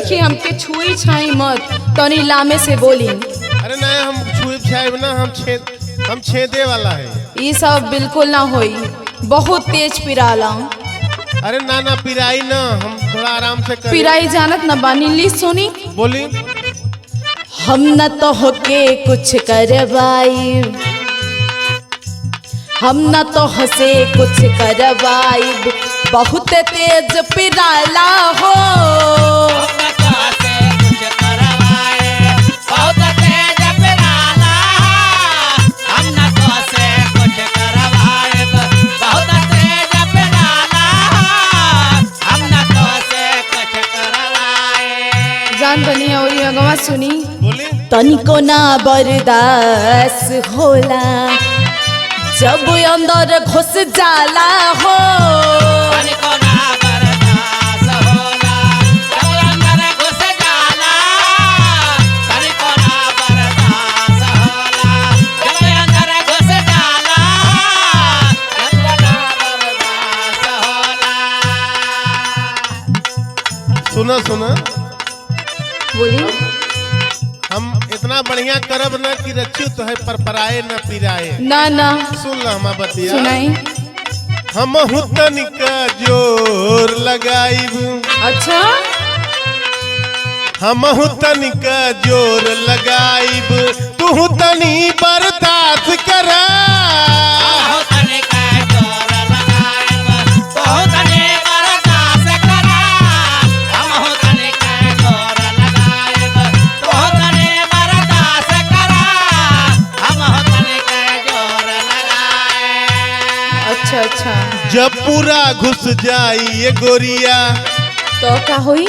देखिए हमके छुई छाई मत, तनी लामे से बोली। अरे नहीं, हम छुए छाए ना, हम छेदे वाला है। ये सब बिल्कुल ना होई, बहुत तेज पिराला। अरे ना ना पिराई ना, हम थोड़ा आराम से करें। पिराई जानत न बानी, ली सुनी। बोली। हम न तो होके कुछ करवाई, हम न तो हसे कुछ करवाई, बहुत तेज पिराला हो। जान बनी और ये अगवा सुनी। बोली। तनिको ना बर्दाश्त होला, जब अंदर घुस जाला हो। तनिको ना बर्दाश्त होला, जब अंदर घुस जाला। तनिको ना बर्दाश्त होला, जब अंदर घुस जाला। तनिको ना बर्दाश्त होला। सुना सुना, बोली। हम इतना बढ़िया करब ना कि रच्चू तो है पर पराए न पिराए। ना ना सुन ला हम बतिया। सुनाई। हम तनिक जोर लगाइब। अच्छा, हम तनिक जोर लगाइब, तू तनी बर्दाश्त कर। अच्छा, जब पूरा घुस जाई ये गोरिया, तो क्या हुई?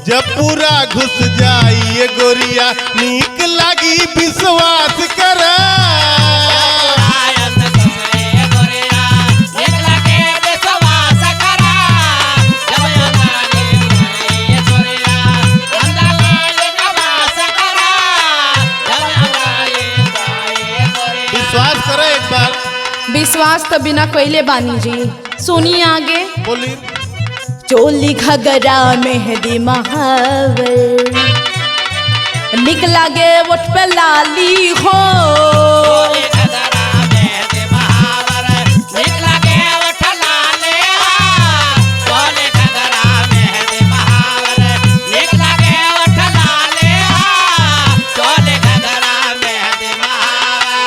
जब पूरा घुस जाई ये गोरिया, नीक लगी विश्वास कर। विश्वास करे एक बार। विश्वास तो बिना कैले बानी जी। सुनिए आगे। बोली। चोली घगरा मेहंदी महावर, निकला गे उठ पे लाली हो।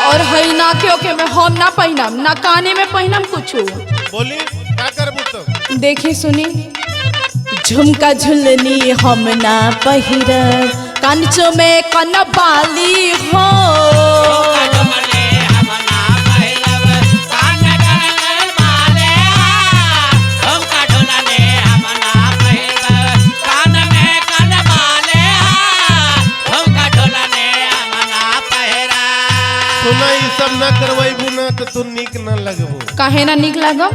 और हई ना के में हम ना पहनम, ना काने में पहनम कुछ। बोली क्या करबू तो? देखी सुनी। झुमका झुलनी हम ना पहिरब, कंचो में कनबाली हो। सुना ये सब ना करवाइबू ना तो तू नीक ना लगबू। काहे ना निक लागब?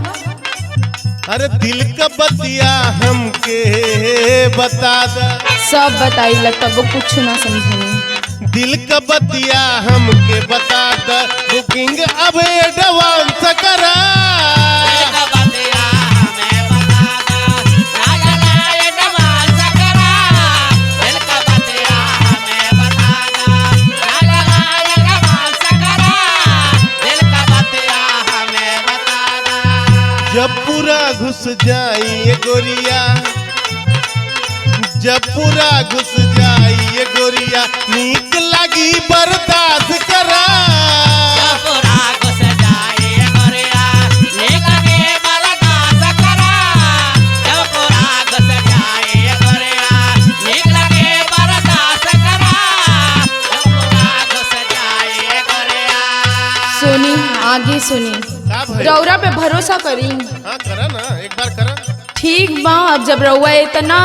अरे दिल का बतिया हमके बता दा। सब बताई तब कुछ ना समझनी। दिल का बतिया हमके बता दा, बुकिंग अब एडवांस करा। जब पूरा घुस जाई ये गोरिया, जब पूरा घुस जाई ये गोरिया, नीक लगी बर्दाश्त करा। सुनी आगे सुनी। रौरा पे भरोसा करी। हाँ करा ना, एक बार करा। ठीक बा, अब जब रउआ इतना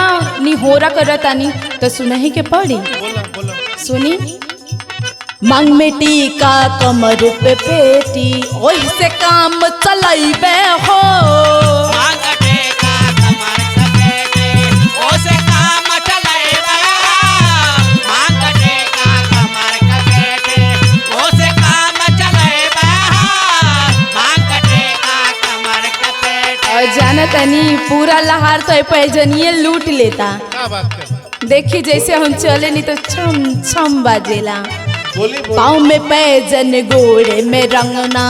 निहोरा करतानी तो सुनही के पड़ी। बोला बोला। सुनी। मांग में टीका कमर पे पेटी, ओही से काम चलैबे हो। जाना तनी पूरा लहार तो पैजनिए लूट लेता। क्या बात कर? देखी जैसे हम चले नहीं तो छम छम बाजेला। बोली बोली। पाँव में पैजन गोड़े में रंगना,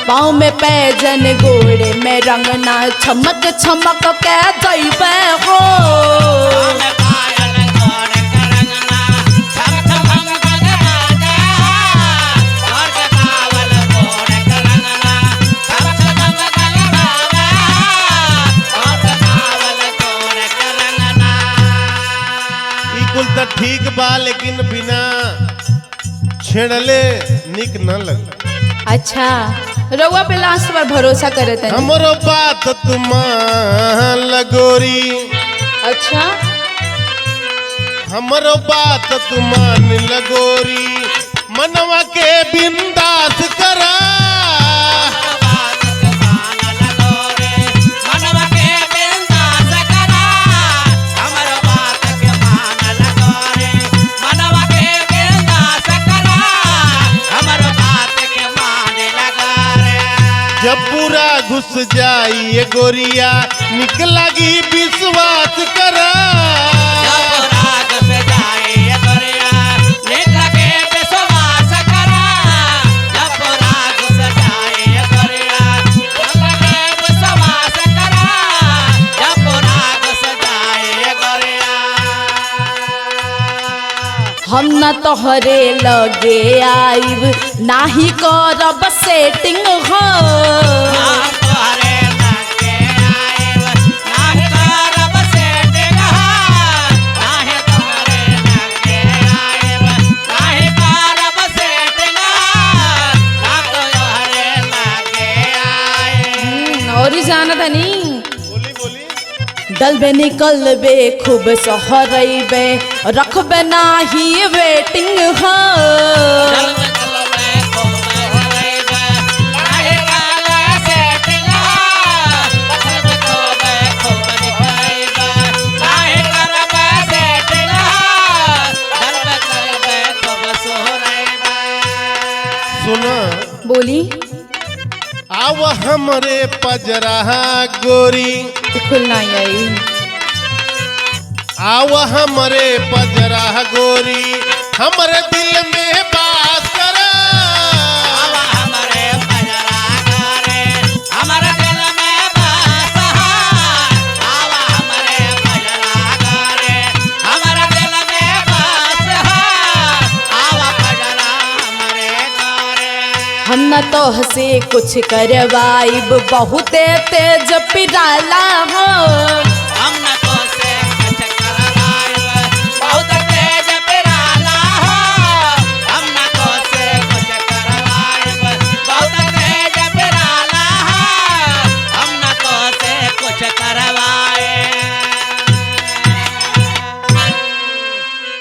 पाँव में पैजन गोड़े में रंगना, छमक छमक के जइबे हो। कुल तो ठीक बा लेकिन बिना छेड़ले निक न लग। अच्छा रउआ पे लास्ट बार भरोसा करे तनी। हमरो बात तुम लगोरी, अच्छा हमरो बात तुम लगोरी, मनवा के बिंदास करा। जब पूरा घुस जाई ये गोरिया निक लगी विश्वास करा। हम न तोहरे लगे आइब, नाही करब सेटिंग हो। और ही जाना था नी बोली बोली। डलबे निकलबे खूब सहरबे, रखबे नाही वेटिंग हो। सुना बोली आव हमरे पजरा गोरी, खुल नहीं आई। आव हमरे पजरा गोरी, हमरे दिल में बात करा। हम न तोह से कुछ करवाइब, बहुते तेज पिराला हो। हम न